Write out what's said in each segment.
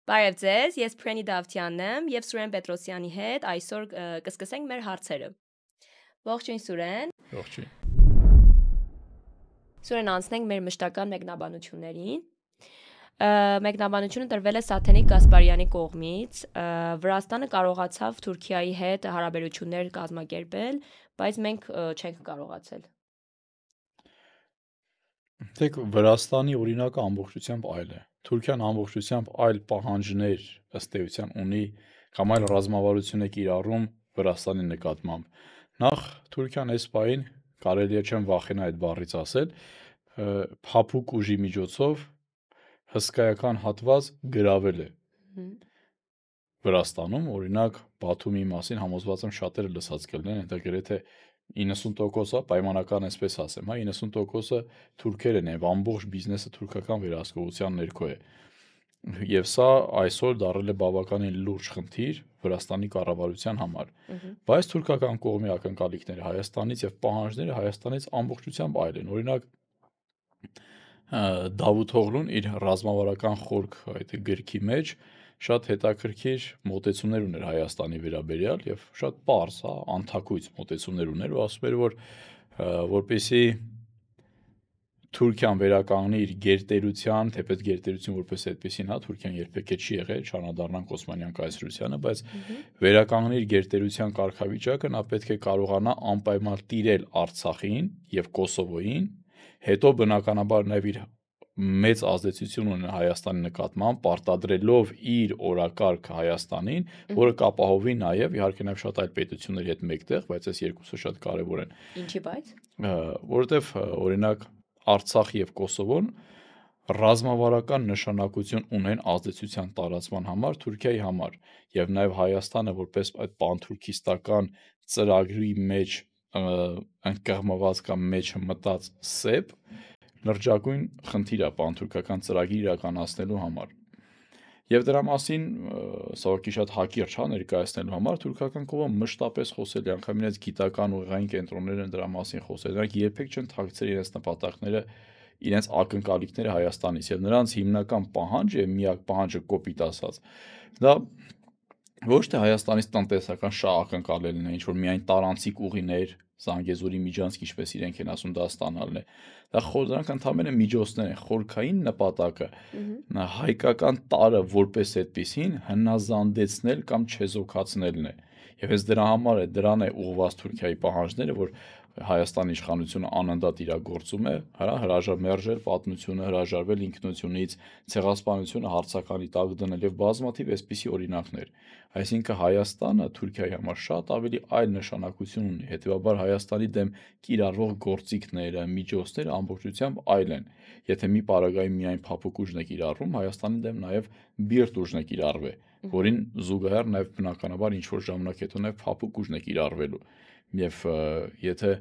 Բարև ձեզ, ես Փրենի Դավթյանն եմ եւ Սուրեն Պետրոսյանի հետ այսօր կսկսենք մեր հարցերը։ Ողջույն Սուրեն։ Ողջույն։ Սուրեն, անցնենք մեր մշտական մեկնաբանություններին։ Մեկնաբանությունը տրվել է Սաթենիկ Գասպարյանի կողմից։ Վրաստանը կարողացավ Թուրքիայի հետ հարաբերություններ կազմակերպել, բայց մենք չենք կարողացել։ Դեք Վրաստանի օրինակը ամբողջությամբ այլ է։ Թուրքիան ամբողջությամբ այլ պահանջներ ըստ էության ունի, կամ այլ ռազմավարություն է կիրառում Վրաստանի նկատմամբ։ Նախ Թուրքիան այս պահին կարելի է չեմ վախենա այդ բառից ասել, փափուկ ուժի միջոցով հսկայական հատված գրավել է Վրաստանում, օրինակ Բաթումի մասին համոզված եմ շատերը լսած կլինեն, դա գրեթե 90%-ը պայմանական այսպես ասեմ, 90%-ը թուրքեր են, եւ ամբողջ բիզնեսը թուրքական վերահսկողության ներքո է։ Եվ սա այսօր դառել է բավականին լուրջ խնդիր Վրաստանի կառավարության համար։ Բայց թուրքական կողմի ակնկալիքները Հայաստանից եւ պահանջները Հայաստանից ամբողջությամբ այլ են։ Օրինակ Դավութօղլուն իր ռազմավարական խորք այդ գրքի մեջ շատ հետաքրքիր մոտեցումներ ուներ Հայաստանի վերաբերյալ եւ շատ պարզ, անթակույց մոտեցումներ ուներ ու ասում էր, որ որպեսի Թուրքիան վերականգնի իր գերտերության, թեպետ գերտերություն որպես այդպեսին, Թուրքիան երբեք չի եղել, չանադառնանք Օսմանյան կայսրությանը, բայց վերականգնի իր գերտերության կարգավիճակը, նա պետք է կարողանա անպայման տիրել Արցախին եւ Կոսովոյին, հետո բնականաբար նաեւ իր մեծ ազդեցություն ունեն Հայաստանի նկատմամբ, պարտադրելով իր օրակարգը Հայաստանին, որը կապահովի նաև իհարկե նաև շատ այլ պետությունների հետ մեկտեղ, բայց այս երկուսը շատ կարևոր են։ Ինչի՞ բայց։ Որովհետև օրինակ Արցախ եւ Կոսովոն ռազմավարական նշանակություն ունեն ազդեցության տարածման համար Թուրքիայի համար եւ նաեւ Հայաստանը որպես այդ պանթուրքիստական ծրագրի մեջ ընկղմված կամ մեջ մտած սեփ լրջագույն խնդիր է պանթուրքական ծրագիր իրականացնելու համար։ Եվ դրա մասին սովորաբար շատ հակիրճ ներկայացնելու համար թուրքական կողմը մշտապես խոսել է, անգամ իրենց գիտական ուղղային կենտրոններ են դրա մասին խոսել։ Նրանք երբեք չեն թաքցրել իրենց նպատակները, իրենց ակնկալիքները Հայաստանից եւ նրանց հիմնական պահանջը եւ միակ պահանջը կոպիտ ասած դա ոչ թե Հայաստանից տնտեսական շահ ակնկալելն է, ինչ որ միայն տարանցիկ ուղիներ, Զանգեզուրի միջանցք, ինչպես իրենք են ասում, դա ստանալն է։ Դա դրանք ընդհանրապես միջոցներ են, խորքային նպատակը հայկական տարը որպես այդպեսին հնազանդեցնել կամ չեզոքացնելն է։ Եվ հենց դրա համար է դրան է ուղղված Թուրքիայի պահանջները, որ Հայաստանի իշխանությունը անընդհատ իրագործում է, հրաժարվել պատմությունը, հրաժարվել ինքնությունից, ցեղասպանությունը հարցականի տակ դնել եւ բազմաթիվ այսպիսի օրինակներ։ Այսինքն Հայաստանը Թուրքիայի համար շատ ավելի այլ նշանակություն ունի, հետեւաբար Հայաստանի դեմ կիրառվող գործիքները, միջոցները ամբողջությամբ այլ են։ Եթե մի պարագայում միայն փափուկ ուժն է կիրառվում, Հայաստանի դեմ նաեւ բիրտ ուժն է կիրառվի, որին զուգահեռ նաեւ բնականաբար ինչ որ ժամանակ հետո նաեւ փափուկ ուժն է կիրառվելու։ Եվ եթե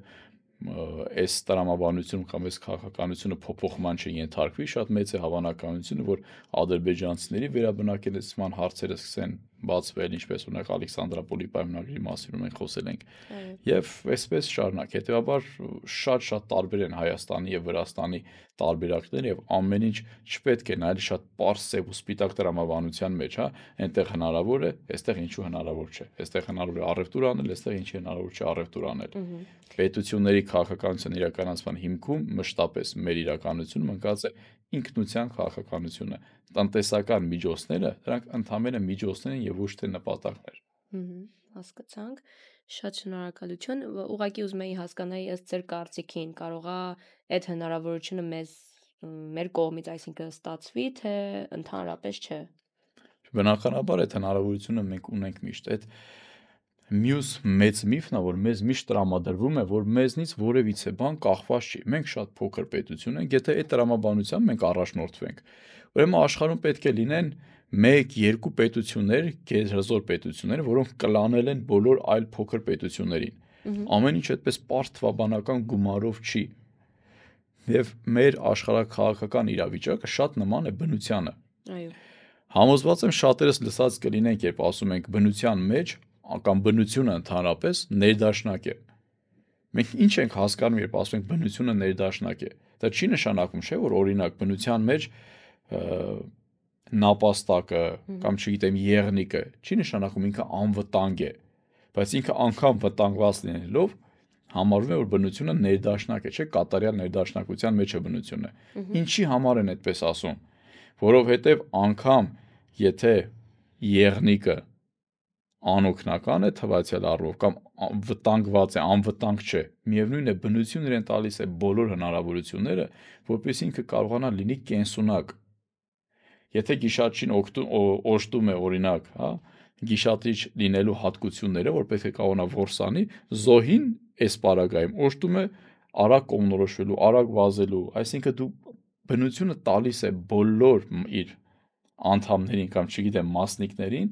այս տրամաբանությունում կամ այս քաղաքականությունը փոփոխման չենթարկվի, շատ մեծ է հավանականությունը, որ ադրբեջանցիների վերաբնակեցման հարցերը սկսեն բացվել, ինչպես օրինակ Ալեքսանդրապոլի պայմանագրի մասին մենք խոսել ենք։ Եվ այսպես շարունակ, հետեւաբար շատ տարբեր են Հայաստանի եւ Վրաստանի տարբերակները եւ ամեն ինչ չպետք է նայել շատ պարզ սև ու սպիտակ տրամաբանության մեջ, այնտեղ հնարավոր է, այստեղ ինչու հնարավոր չէ։ Այստեղ հնարավոր է առևտուր անել, այստեղ ինչի հնարավոր չէ առևտուր անել։ Պետությունների քաղաքականության իրականացման հիմքում մշտապես մեր իրականությունը ընկած է ինքնության քաղաքականությունը, տնտեսական միջոցները, դրանք ընդհանրապես միջոցներ են եւ ոչ թե նպատակներ։ Հասկացանք, շատ շնորհակալություն։ Ուղղակի ուզում եի հասկանալ ըստ ձեր կարծիքին, կարողա այդ հնարավորությունը մեր կողմից, այսինքն ստացվի, թե ընդհանրապես չէ։ Բնականաբար այդ հնարավորությունը մենք ունենք միշտ։ Այդ մյուս մեծ միֆն է, որ մեզ միշտ տրամադրվում է, որ մեզնից որևիցե բան կախված չի։ Մենք շատ փոքր պետություն ենք, եթե այդ տրամաբանությամբ մենք առաջնորդվենք, ուրեմն աշխարհում պետք է լինեն 1-2 պետություններ, գերհզոր պետություններ, որոնք կլանել են բոլոր այլ փոքր պետություններին։ Ամեն ինչ այդպես պարզ թվաբանական գումարով չի։ Եվ մեր աշխարհաքաղաքական իրավիճակը շատ նման է բնությանը։ Այո։ Համոզված եմ շատերս լսած կլինենք, երբ ասում ենք բնության մեջ կամ բնությունը ընդհանրապես ներդաշնակ է։ Մենք ինչ ենք հասկանում, երբ ասում ենք բնությունը ներդաշնակ է։ Դա չի նշանակում, չէ՞, որ օրինակ բնության մեջ նապաստակը կամ չգիտեմ եղնիկը չի նշանակում ինքը անվտանգ է, բայց ինքը անգամ վտանգված լինելով համարվում է, որ բնությունը ներդաշնակ է, չէ, կատարյալ ներդաշնակության մեջ է բնությունը։ Ինչի համար են այդպես ասում, որովհետև անգամ եթե եղնիկը անօգնական է թվացial առումով կամ վտանգված է, անվտանգ չէ, միևնույն է բնությունն իրեն տալիս է բոլոր հնարավորությունները, որպեսզի ինքը կարողանա լինի կենսունակ։ Եթե գիշատչին օժտում է օրինակ, հա, գիշատիչ լինելու հատկությունները, որ պետք է կարողանա որսանի, զոհին այս պարագայում օժտում է արագ կողմնորոշվելու, արագ վազելու, այսինքն դու բնությունը տալիս է բոլոր իր անդամներին կամ չգիտեմ մասնիկներին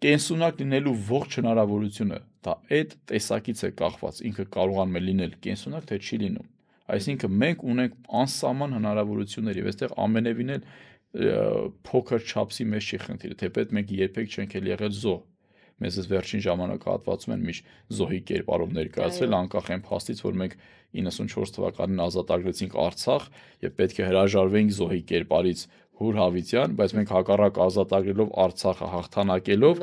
կենսունակ լինելու ողջ հնարավորությունը, դա այդ տեսակից է կախված, ինքը կարողանում է լինել կենսունակ, թե չի լինում։ Այսինքն մենք ունենք անսահման հնարավորություններ եւ այստեղ ամենևին էլ փոքր չափսի մեջ չի խնդիրը, թեպետ մենք երբեք չենք եղել զոհ։ Մեզ այս վերջին ժամանակահատվածում են միշտ զոհի կերպարով ներկայացրել, անկախ այն փաստից, որ մենք 94 թվականին ազատագրեցինք Արցախ եւ պետք է հրաժարվեինք զոհի կերպարից Հուր Հավիտյան, բայց մենք հակառակ ազատագրելով Արցախը հաղթանակելով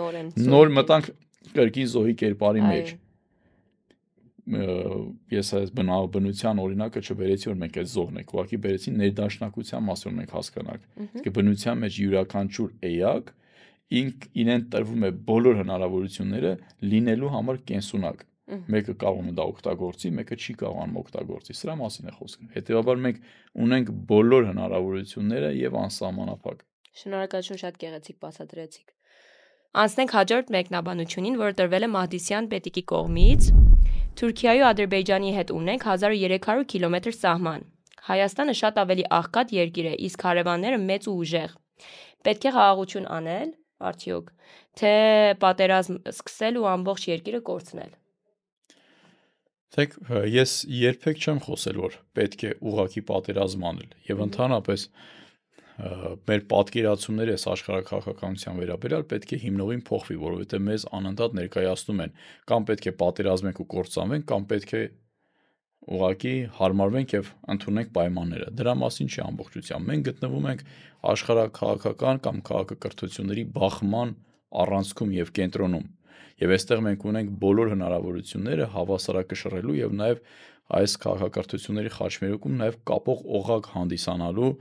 նոր մտանք կրկին զոհի կերպարի մեջ։ Ես այս բնության օրինակը չբերեցի, որ մենք այս զոհն ենք, ուղղակի բերեցի ներդաշնակության մասին մենք հասկանանք։ Իսկ բնության մեջ յուրաքանչյուր էակ իրեն տրվում է բոլոր հնարավորությունները լինելու համար կենսունակ։ Մեկը կարող է դա օգտագործի, մեկը չի կարողանում օգտագործի։ Սրա մասին է խոսքը։ Հետևաբար մենք ունենք բոլոր հնարավորությունները եւ անսահմանափակ։ Շնորհակալություն, շատ գեղեցիկ բացատրեցիք։ Անցնենք հաջորդ մեկնաբանությունին, որը տրվել է Մահդիսյան պետիկի կողմից։ Թուրքիայի ու Ադրբեջանի հետ ունենք 1300 կիլոմետր սահման։ Հայաստանը շատ ավելի աղքատ երկիր է, իսկ հարևանները մեծ ու ուժեղ։ Պետք է խաղաղություն անել, արդյոք, թե պատերազմ սկսել ու ամբողջ երկիրը կորցնել։ Թեք ես երբեք չեմ խոսել, որ պետք է ուղղակի պատերազմ անել եւ ընդհանրապես մեր պատկերացումները այս աշխարհակաղակականության վերաբերյալ պետք է հիմնովին փոխվի, որովհետեւ մեզ անընդհատ ներկայացնում են կամ պետք է պատերազմենք ու կործանվենք, կամ պետք է ուղղակի հարմարվենք եւ ընդունենք պայմանները։ Դրա մասին չի ամբողջությամբ։ Մենք գտնվում ենք աշխարհակաղակական կամ քաղաքակրթությունների բախման առանցքում եւ կենտրոնում։ Եվ այստեղ մենք ունենք բոլոր հնարավորությունները հավասարակշռելու եւ նաեւ այս քաղաքակրթությունների խաչմերուկում նաեւ կապող օղակ հանդիսանալու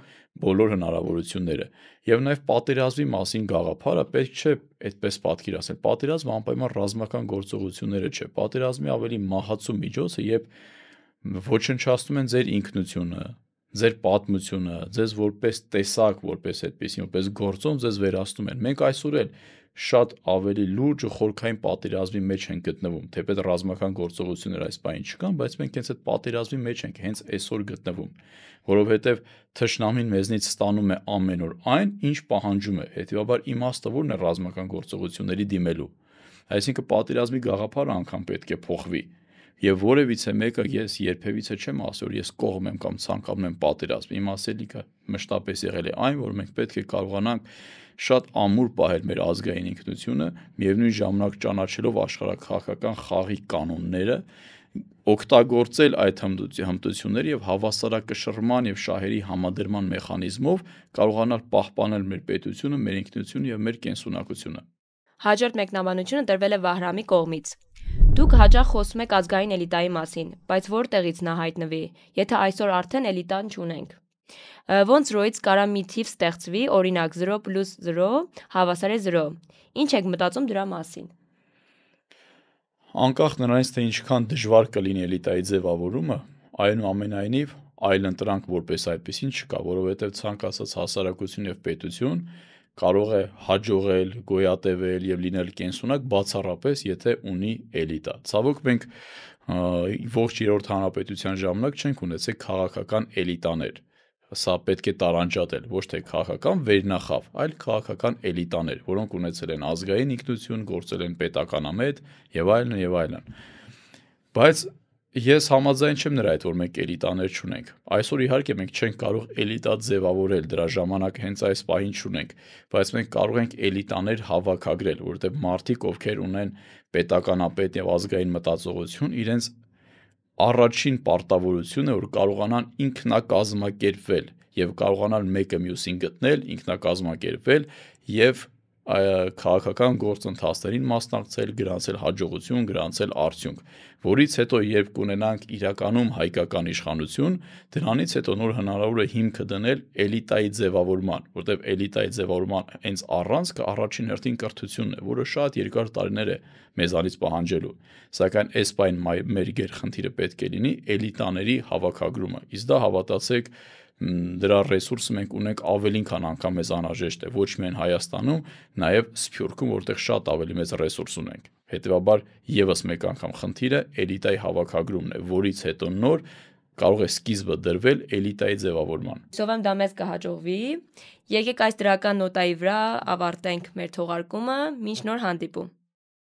բոլոր հնարավորությունները։ Եվ նաեւ պատերազմի մասին գաղափարը պետք չէ այդպես պատկերացնել։ Պատերազմը անպայման ռազմական գործողությունները չէ։ Պատերազմի ավելի մահացու միջոցը, երբ ոչնչացնում են ձեր ինքնությունը, ձեր պատմությունը, ձեզ որպես տեսակ, որպես այդպեսին, որպես գործոն ձեզ վերացնում են։ Մենք այսօր էլ շատ ավելի լուրջ ու խորքային պատերազմի մեջ են գտնվում, թեպետ ռազմական գործողություններ այս բանին չկան, բայց մենք հենց այդ պատերազմի մեջ ենք հենց այսօր գտնվում, որովհետև թշնամին մեզնից ստանում է ամեն օր այն, ինչ պահանջում է, հետևաբար իմաստը ո՞րն է ռազմական գործողությունների դիմելու։ Այսինքն պատերազմի գաղափարը անգամ պետք է փոխվի։ Եվ որևիցե մեկը ես երբևիցե չեմ ասել, որ ես կողմ եմ կամ ցանկանում եմ պատերազմ։ Իմ ասելիքը մշտապես եղել է այն, որ մենք պետք է կարողանանք շատ ամուր պահել մեր ազգային ինքնությունը, միևնույն ժամանակ ճանաչելով աշխարհակաղակական խաղի կանոնները, օգտագործել այդ հմտությունները եւ հավասարակշռման եւ շահերի համադրման մեխանիզմով կարողանալ պահպանել մեր պետությունը, մեր ինքնությունը եւ մեր կենսունակությունը։ Հաջորդ մեկնաբանությունը տրվել է Վահրամի կողմից։ Դուք հաճախ խոսում եք ազգային էլիտայի մասին, բայց որտեղից նա հայտնվի, եթե այսօր արդեն էլիտան չունենք։ Ոնց Ռոյից կարա մի թիվ ստեղծվի, օրինակ 0+0 հավասար է 0։ Ինչ եք մտածում դրա մասին։ Անկախ նրանից, թե ինչքան դժվար կլինի էլիտայի ձևավորումը, այնուամենայնիվ այլընտրանք որպես այդպեսին չկա, որովհետև ցանկացած հասարակություն եւ պետություն կարող է հաջողել, գոյատևել եւ լինել կենսունակ բացառապես, եթե ունի էլիտա։ Ցավոք մենք ողջ երրորդ հանրապետության ժամանակ չենք ունեցել քաղաքական էլիտաներ։ Սա պետք է տարանջատել, ոչ թե քաղաքական վերնախավ, այլ քաղաքական էլիտաներ, որոնք ունեցել են ազգային ինքնություն, գործել են պետականամետ եւ այլն եւ այլն։ Բայց ես համաձայն չեմ նրա հետ, որ մենք էլիտաներ չունենք։ Այսօր իհարկե մենք չենք կարող էլիտա ձևավորել, դրա ժամանակ հենց այս պահին չունենք, բայց մենք կարող ենք էլիտաներ հավաքագրել, որովհետեւ մարդիկ, ովքեր ունեն պետականապետ եւ ազգային մտածողություն, իրենց առաջին պարտավորությունը, որ կարողանան ինքնակազմակերպվել եւ կարողանալ մեկը մյուսին գտնել, ինքնակազմակերպվել եւ քաղաքական գործընթացներին մասնակցել, գրանցել հաջողություն, գրանցել արդյունք, որից հետո երբ կունենանք իրականում հայկական իշխանություն, դրանից հետո նոր հնարավոր է հիմքը դնել էլիտայի ձևավորման, որտեղ էլիտայի ձևավորման հենց առանցքը առաջին հերթին կրթությունն է, որը շատ երկար տարիներ է մեզանից պահանջելու, սակայն այս պայն մեր գերխնդիրը պետք է լինի էլիտաների հավաքագրումը, իսկ դա հավատացեք դրա ռեսուրսը մենք ունենք ավելին քան անգամ մեզ անհրաժեշտ է ոչ միայն Հայաստանում, նաև Սփյուռքում, որտեղ շատ ավելի մեծ ռեսուրս ունենք։ Հետևաբար եւս մեկ անգամ խնդիրը էլիտայի հավաքագրումն է, որից հետո նոր կարող է սկիզբը դրվել էլիտայի ձևավորման։ Հուսով եմ դա մեզ կհաջողվի։ Եկեք այս դրական նոտայի վրա ավարտենք մեր թողարկումը։ Մինչ նոր հանդիպում։